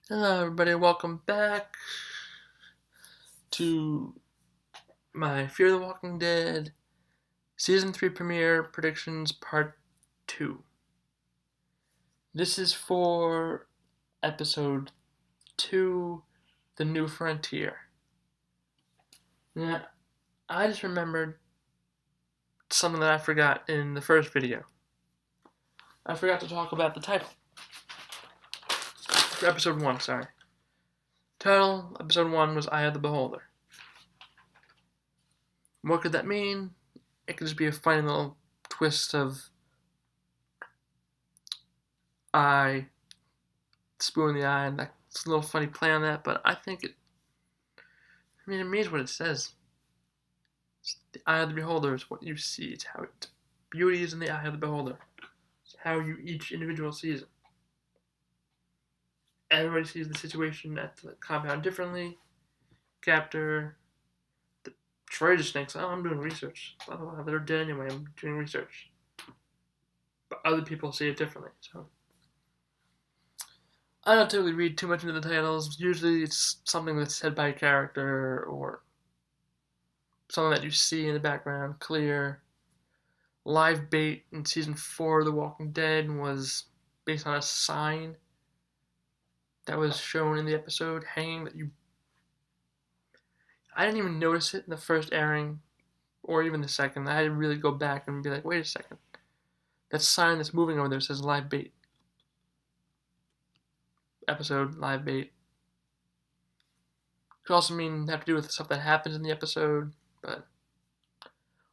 Hello, everybody. Welcome back to my Fear the Walking Dead Season 3 premiere predictions part 2. This is for episode 2, The New Frontier. Now, I just remembered something that I forgot in the first video. I forgot to talk about the title. For episode 1, sorry. Title, episode 1 was Eye of the Beholder. What could that mean? It could just be a funny little twist of eye, spoon in the eye, and that's a little funny play on that, but I think it means what it says. It's the eye of the beholder is what you see. It's how it, beauty is in the eye of the beholder. It's how each individual sees it. Everybody sees the situation at the compound differently. Captor, Troy just thinks, oh, I'm doing research. Oh, they're dead anyway, I'm doing research. But other people see it differently, so I don't typically read too much into the titles. Usually it's something that's said by a character or something that you see in the background, clear. Live bait in season 4 of The Walking Dead was based on a sign that was shown in the episode hanging that I didn't even notice it in the first airing or even the second. I had to really go back and be like, wait a second. That sign that's moving over there says live bait. Episode, live bait. Could also have to do with stuff that happens in the episode, but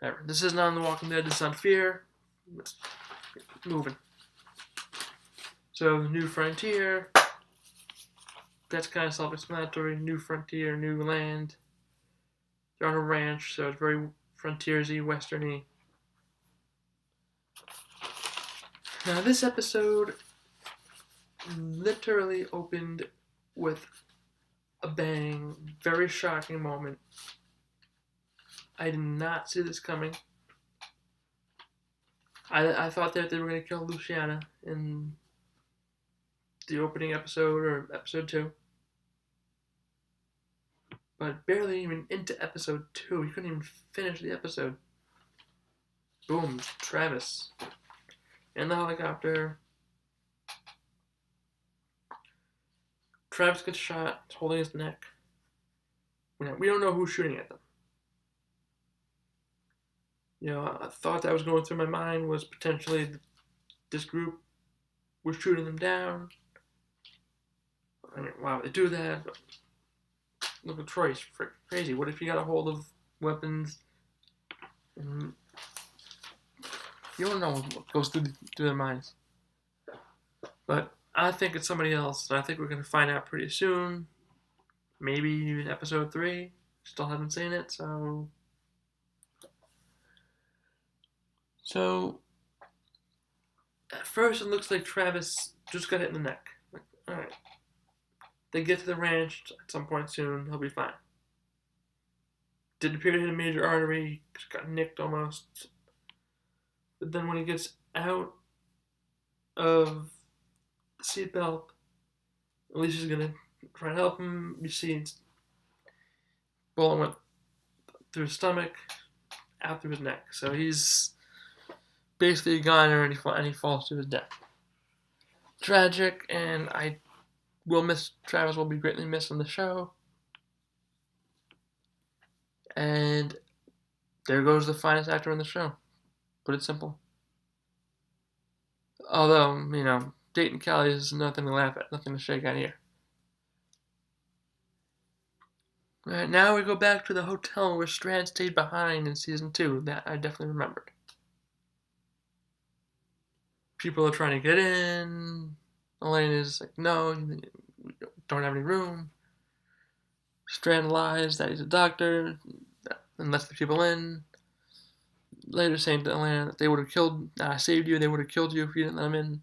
whatever. This is not on The Walking Dead, this is on Fear. It's moving. So, New Frontier. That's kind of self-explanatory. New frontier, new land. They're on a ranch, so it's very frontiersy, westerny. Now, this episode literally opened with a bang. Very shocking moment. I did not see this coming. I thought that they were going to kill Luciana in the opening episode or episode 2. But barely even into episode 2. We couldn't even finish the episode. Boom, Travis. In the helicopter. Travis gets shot, holding his neck. We don't know who's shooting at them. A thought that was going through my mind was potentially this group was shooting them down. I mean, why would they do that? But look at Troy's freaking crazy. What if he got a hold of weapons? And you don't know what goes through their minds. But I think it's somebody else, and I think we're going to find out pretty soon. Maybe even episode 3. Still haven't seen it, so... So, at first it looks like Travis just got hit in the neck. Like, alright. They get to the ranch at some point soon, he'll be fine. Didn't appear to hit a major artery, just got nicked almost. But then when he gets out of the seatbelt, Alicia's gonna try to help him. You see, bullet went through his stomach, out through his neck. So he's basically a goner and he falls to his death. Tragic, and I will miss Travis. Will be greatly missed on the show. And there goes the finest actor in the show. Put it simple. Although, Dayton Kelly is nothing to laugh at, nothing to shake at here. Right, now we go back to the hotel where Strand stayed behind in season 2. That I definitely remembered. People are trying to get in. Elaine is like, no, we don't have any room. Strand lies that he's a doctor and lets the people in. Later saying to Elena that they would have saved you, they would have killed you if you didn't let them in.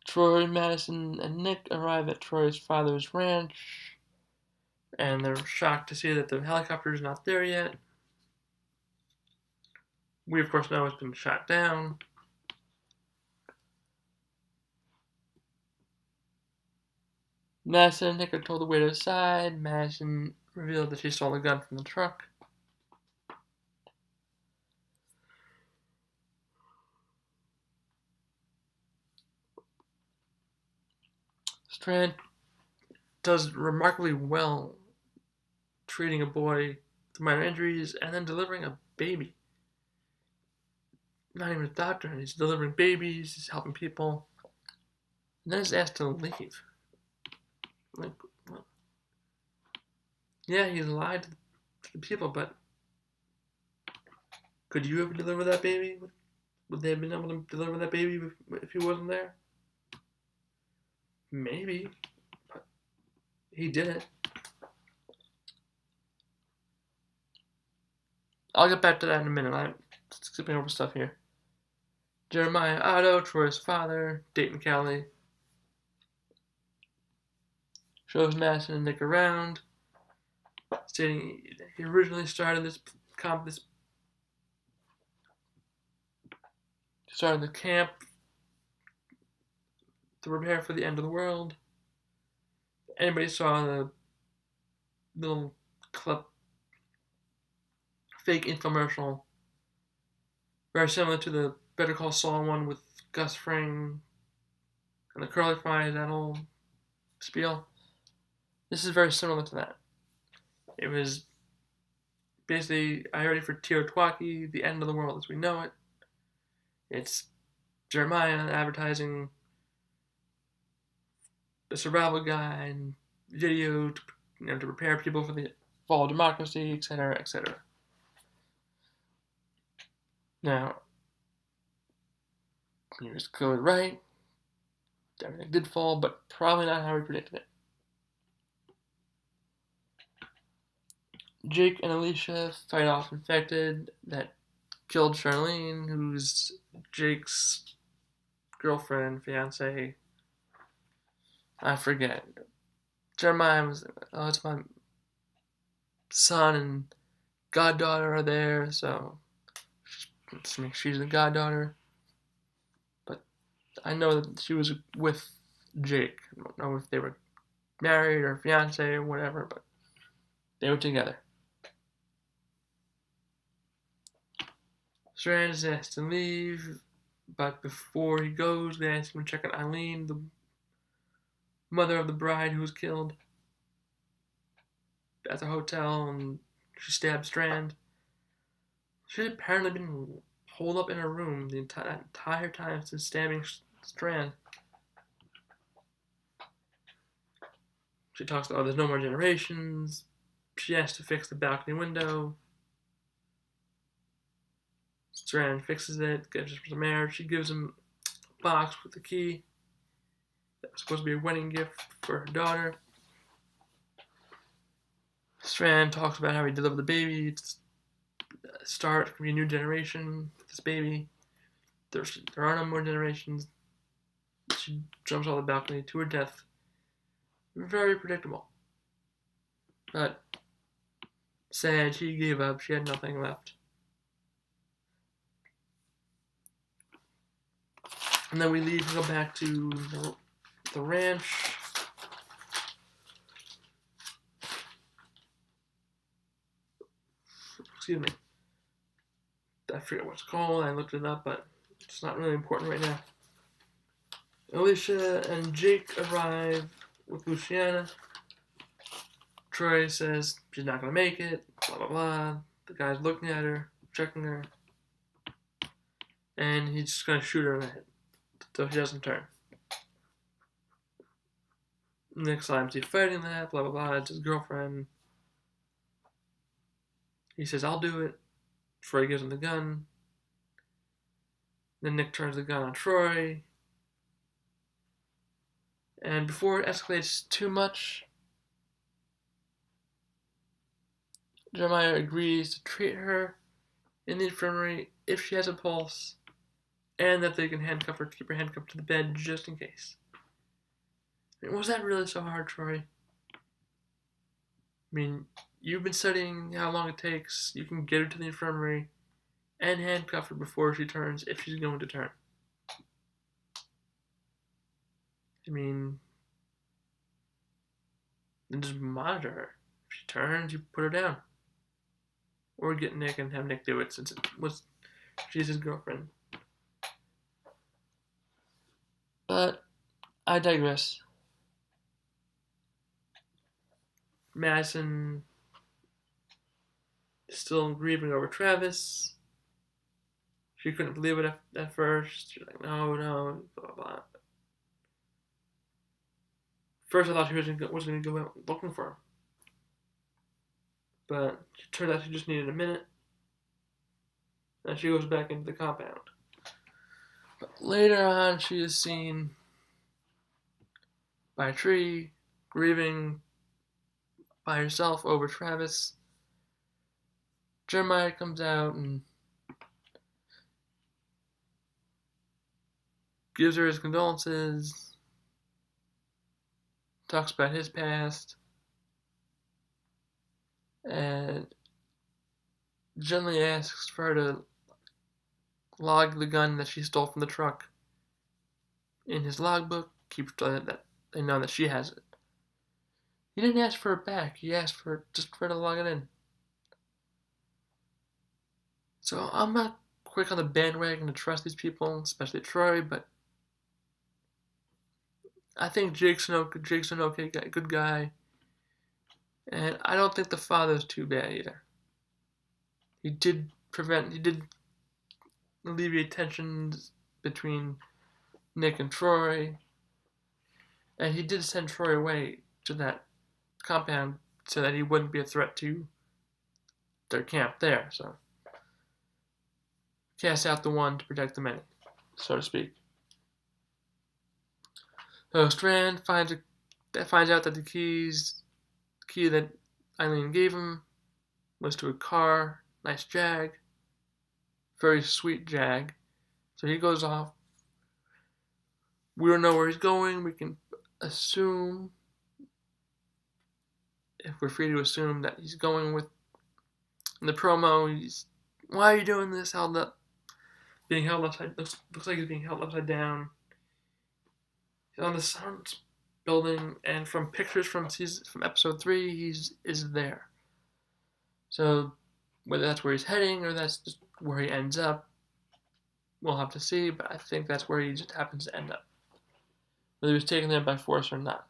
Troy, Madison, and Nick arrive at Troy's father's ranch, and they're shocked to see that the helicopter is not there yet. We, of course, know it's been shot down. Madison and Nick are told to wait outside. Madison revealed that she stole the gun from the truck. Strand does remarkably well treating a boy with minor injuries and then delivering a baby. Not even a doctor, and he's delivering babies, he's helping people, and then he's asked to leave. Like, what? Yeah, he lied to the people, but could you ever deliver that baby? Would they have been able to deliver that baby if he wasn't there? Maybe, but he didn't. I'll get back to that in a minute. I'm skipping over stuff here. Jeremiah Otto, Troy's father, Dayton Kelly, shows Madison and Nick around, stating he originally started the camp to prepare for the end of the world. Anybody saw the little clip, fake infomercial, very similar to the Better Call Saul one with Gus Fring and the curly fries, that whole spiel. This is very similar to that. It was basically, "Are you ready for Teotihuacan, the end of the world as we know it?" It's Jeremiah advertising the survival guide, video to prepare people for the fall of democracy, etc., etc. Now, he was clearly right. Everything did fall, but probably not how we predicted it. Jake and Alicia fight off infected that killed Charlene, who's Jake's girlfriend, fiance. I forget. Jeremiah was, "Oh, it's my son and goddaughter are there," so she's the goddaughter. But I know that she was with Jake. I don't know if they were married or fiance or whatever, but they were together. Strand is asked to leave, but before he goes, they ask him to check on Eileen, the mother of the bride who was killed at the hotel, and she stabbed Strand. She'd apparently been holed up in her room the entire time since stabbing Strand. She talks about, there's no more generations. She has to fix the balcony window. Strand fixes it, gives her some air. She gives him a box with the key. That was supposed to be a wedding gift for her daughter. Strand talks about how he delivered the baby. It's a start, it can be a new generation with this baby. There are no more generations. She jumps off the balcony to her death. Very predictable. But sad, she gave up. She had nothing left. And then we leave and go back to the ranch. Excuse me. I forget what it's called. I looked it up, but it's not really important right now. Alicia and Jake arrive with Luciana. Troy says she's not going to make it, blah, blah, blah. The guy's looking at her, checking her. And he's just going to shoot her in the head so she doesn't turn. Next time he's fighting that, blah, blah, blah. It's his girlfriend. He says, "I'll do it," before he gives him the gun. Then Nick turns the gun on Troy. And before it escalates too much, Jeremiah agrees to treat her in the infirmary if she has a pulse, and that they can handcuff her, keep her handcuffed to the bed just in case. I mean, was that really so hard, Troy? I mean, you've been studying how long it takes. You can get her to the infirmary and handcuff her before she turns, if she's going to turn. I mean, and just monitor her. If she turns, you put her down. Or get Nick and have Nick do it since she's his girlfriend. But I digress. Madison is still grieving over Travis. She couldn't believe it at first. She's like, no, blah, blah, blah. First, I thought she was going to go out looking for him. But it turned out she just needed a minute. And she goes back into the compound. But later on, she is seen by a tree, grieving by herself over Travis. Jeremiah comes out and gives her his condolences, talks about his past, and gently asks for her to log the gun that she stole from the truck in his logbook, that they know that she has it. He didn't ask for it back, he asked for her to log it in. So I'm not quick on the bandwagon to trust these people, especially Troy, but I think Jake's an okay guy, good guy, and I don't think the father's too bad either. He did alleviate tensions between Nick and Troy, and he did send Troy away to that compound so that he wouldn't be a threat to their camp there, so cast out the one to protect the many, so to speak. So Strand finds out that the key that Eileen gave him was to a car, nice Jag, very sweet Jag. So he goes off. We don't know where he's going. We can assume, if we're free to assume, that he's going with, in the promo, why are you doing this? Being held upside, looks like he's being held upside down. He's on the Suns building, and from pictures from episode 3, he is there. So whether that's where he's heading or that's just where he ends up, we'll have to see. But I think that's where he just happens to end up, whether he was taken there by force or not.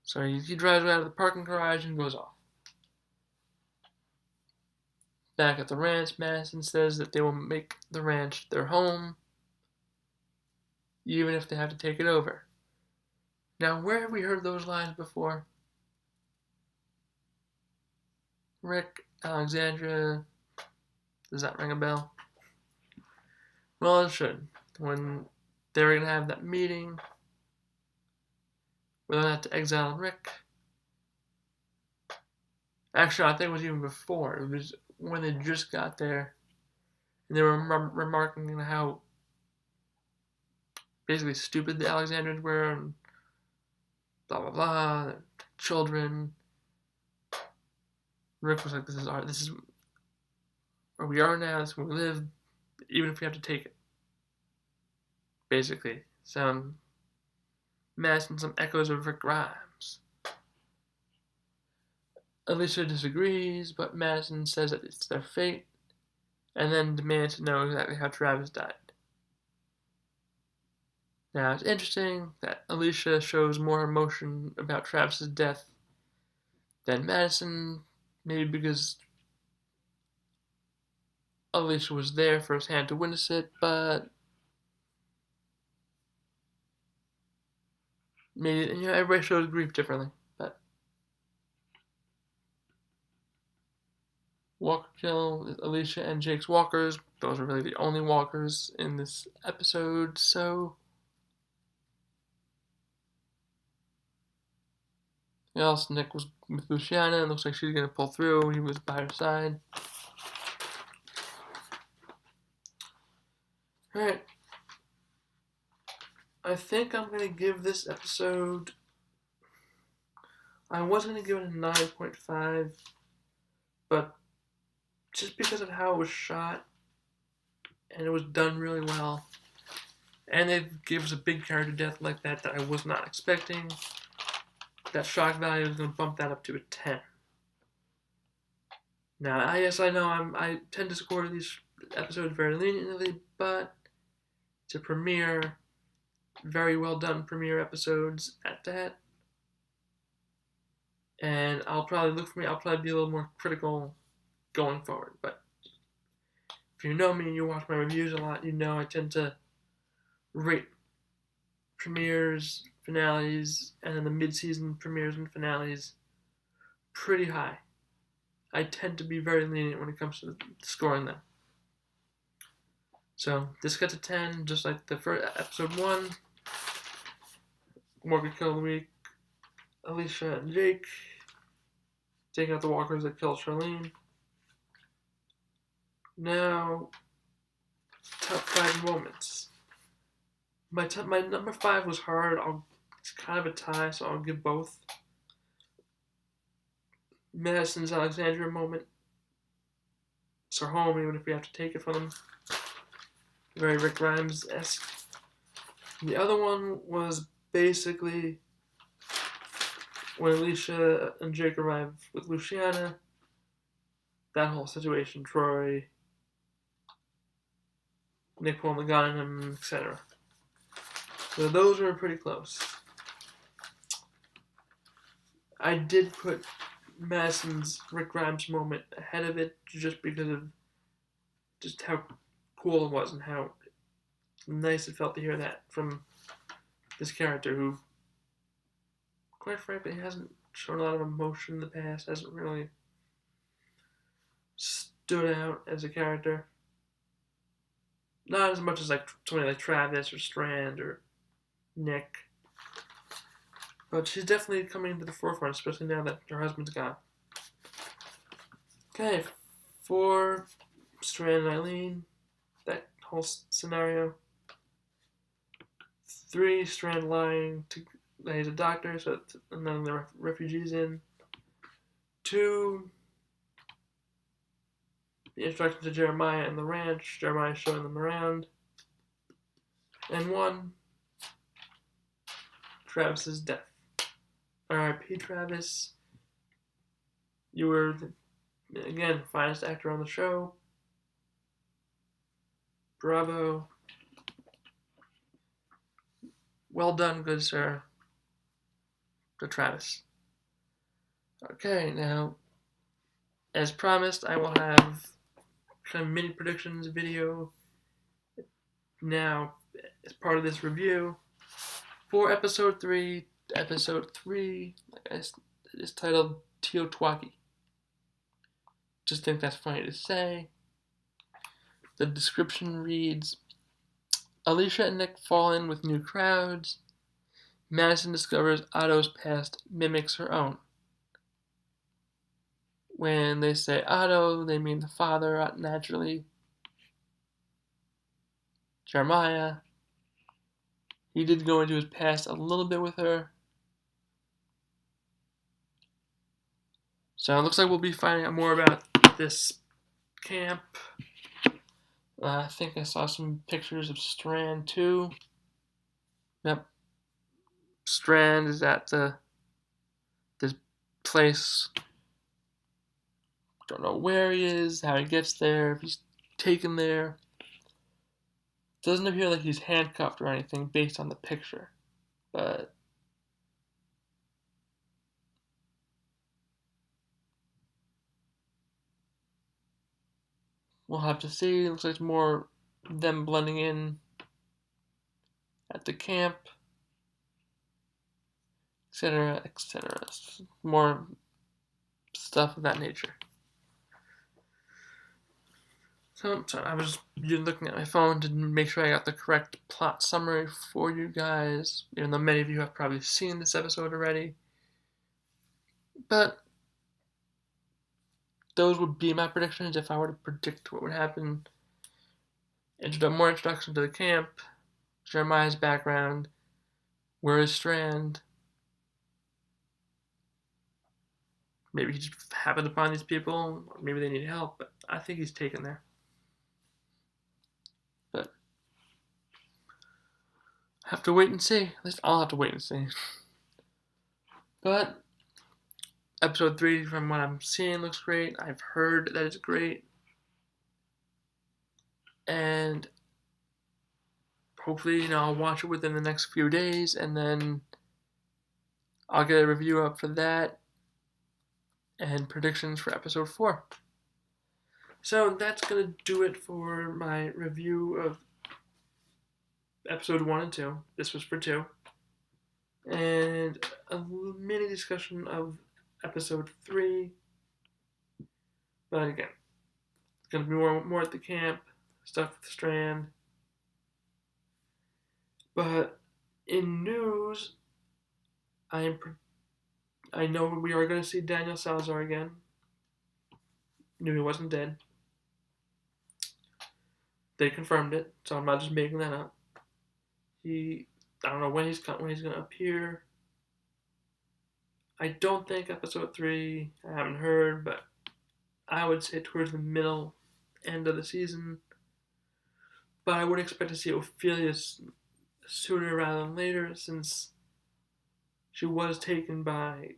So he drives out of the parking garage and goes off. Back at the ranch, Madison says that they will make the ranch their home, even if they have to take it over. Now, where have we heard those lines before? Rick, Alexandria, does that ring a bell? Well, it should. When they were going to have that meeting, whether or not to exile Rick. Actually, I think it was even before. It was when they just got there, and they were remarking on how basically stupid the Alexandrians were, and blah blah blah, their children. Rick was like, this is where we are now, this is where we live, even if we have to take it. Basically. Some echoes of Rick Grimes. Alicia disagrees, but Madison says that it's their fate, and then demands to know exactly how Travis died. Now, it's interesting that Alicia shows more emotion about Travis's death than Madison, maybe because Alicia was there firsthand to witness it, but maybe, everybody shows grief differently. But Walker kill Alicia and Jake's walkers. Those are really the only walkers in this episode, so else, Nick was with Luciana, and looks like she's going to pull through. He was by her side. Alright. I think I'm going to give this episode, I was going to give it a 9.5, but just because of how it was shot, and it was done really well, and they gave us a big character death like that I was not expecting, that shock value is going to bump that up to a 10. Now, yes, I know I tend to score these episodes very leniently, but it's a premiere, very well done premiere episodes at that. And I'll probably be a little more critical going forward. But if you know me, you watch my reviews a lot, you know I tend to rate premieres, finales, and then the mid-season premieres and finales pretty high. I tend to be very lenient when it comes to scoring them. So this got to 10, just like the first episode 1. Morgan Kill of the Week, Alicia and Jake taking out the walkers that killed Charlene. Now, top 5 moments. My number 5 was hard. It's kind of a tie, so I'll give both. Madison's Alexandria moment. It's her home, even if we have to take it from them. Very Rick Grimes-esque. The other one was basically when Alicia and Jake arrive with Luciana. That whole situation, Troy, Nick pulling the gun on him, etc. So those were pretty close. I did put Madison's Rick Grimes moment ahead of it just because of just how cool it was and how nice it felt to hear that from this character who, quite frankly, hasn't shown a lot of emotion in the past, hasn't really stood out as a character. Not as much as like somebody like Travis or Strand or Nick. But she's definitely coming to the forefront, especially now that her husband's gone. Okay, 4, Strand and Eileen, that whole scenario. 3, Strand lying that he's a doctor, and then the refugees in. 2, the introduction to Jeremiah and the ranch, Jeremiah showing them around. And 1, Travis's death. R.I.P. Travis. You were, again, finest actor on the show. Bravo. Well done, good sir. To Travis. Okay, now, as promised, I will have kind of mini predictions video now as part of this review for episode 3. Episode 3 is titled Teotihuacan. Just think that's funny to say. The description reads, Alicia and Nick fall in with new crowds. Madison discovers Otto's past mimics her own. When they say Otto, they mean the father, naturally. Jeremiah. He did go into his past a little bit with her. So it looks like we'll be finding out more about this camp. I think I saw some pictures of Strand too. Yep. Strand is at this place. Don't know where he is, how he gets there, if he's taken there. Doesn't appear like he's handcuffed or anything based on the picture. But we'll have to see. It looks like it's more them blending in at the camp, etc., etc. More stuff of that nature. So I was looking at my phone to make sure I got the correct plot summary for you guys, even though many of you have probably seen this episode already. But those would be my predictions if I were to predict what would happen. More introduction to the camp, Jeremiah's background, where is Strand? Maybe he just happened upon these people, or maybe they need help, but I think he's taken there. But have to wait and see. At least I'll have to wait and see. But episode 3, from what I'm seeing, looks great. I've heard that it's great. And hopefully, I'll watch it within the next few days, and then I'll get a review up for that and predictions for episode 4. So that's going to do it for my review of episode 1 and 2. This was for 2. And a mini discussion of episode 3. But again, it's going to be more at the camp, stuff with Strand. But in news, I know we are going to see Daniel Salazar again. Knew he wasn't dead. They confirmed it, so I'm not just making that up. I don't know when he's going to appear. I don't think episode 3, I haven't heard, but I would say towards the middle end of the season. But I would expect to see Ophelia sooner rather than later, since she was taken by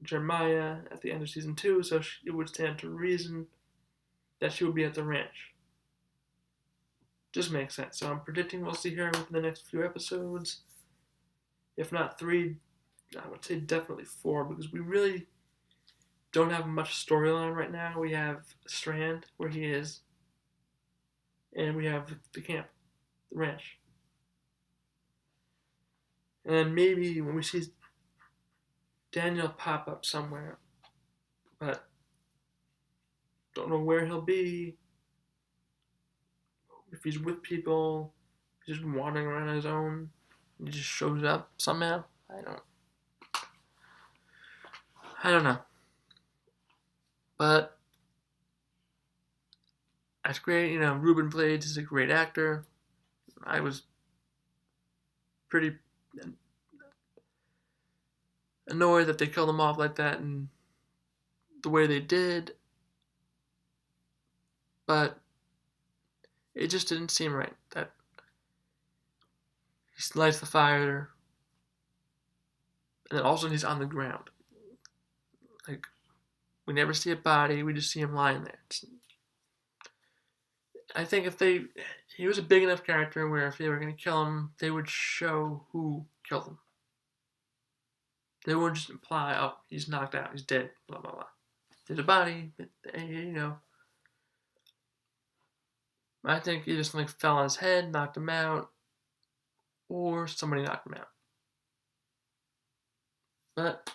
Jeremiah at the end of season 2, so it would stand to reason that she would be at the ranch. Just makes sense. So I'm predicting we'll see her within the next few episodes. If not 3, I would say definitely 4, because we really don't have much storyline right now. We have Strand, where he is, and we have the camp, the ranch. And maybe when we see Daniel pop up somewhere, but don't know where he'll be. If he's with people, if he's just wandering around on his own, he just shows up somehow. I don't know. But that's great. Ruben Blades is a great actor. I was pretty annoyed that they killed him off like that and the way they did. But it just didn't seem right that he lights the fire and then all of a sudden he's on the ground. Like, we never see a body, we just see him lying there. I think he was a big enough character where if they were going to kill him, they would show who killed him. They wouldn't just imply, oh, he's knocked out, he's dead, blah, blah, blah. There's a body, but, I think he just fell on his head, knocked him out, or somebody knocked him out. But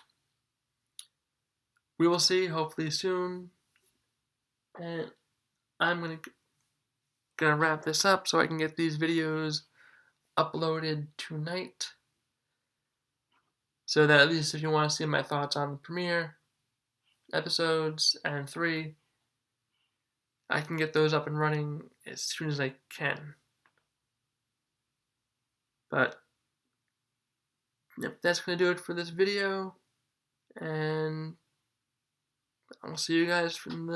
we will see, hopefully soon. And I'm gonna wrap this up so I can get these videos uploaded tonight, so that at least if you want to see my thoughts on the premiere episodes and 3, I can get those up and running as soon as I can. But yep, that's gonna do it for this video, and I'll see you guys from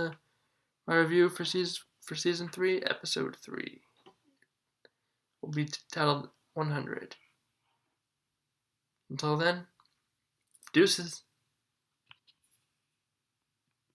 my review for season 3, episode 3. Will be titled 100. Until then, deuces.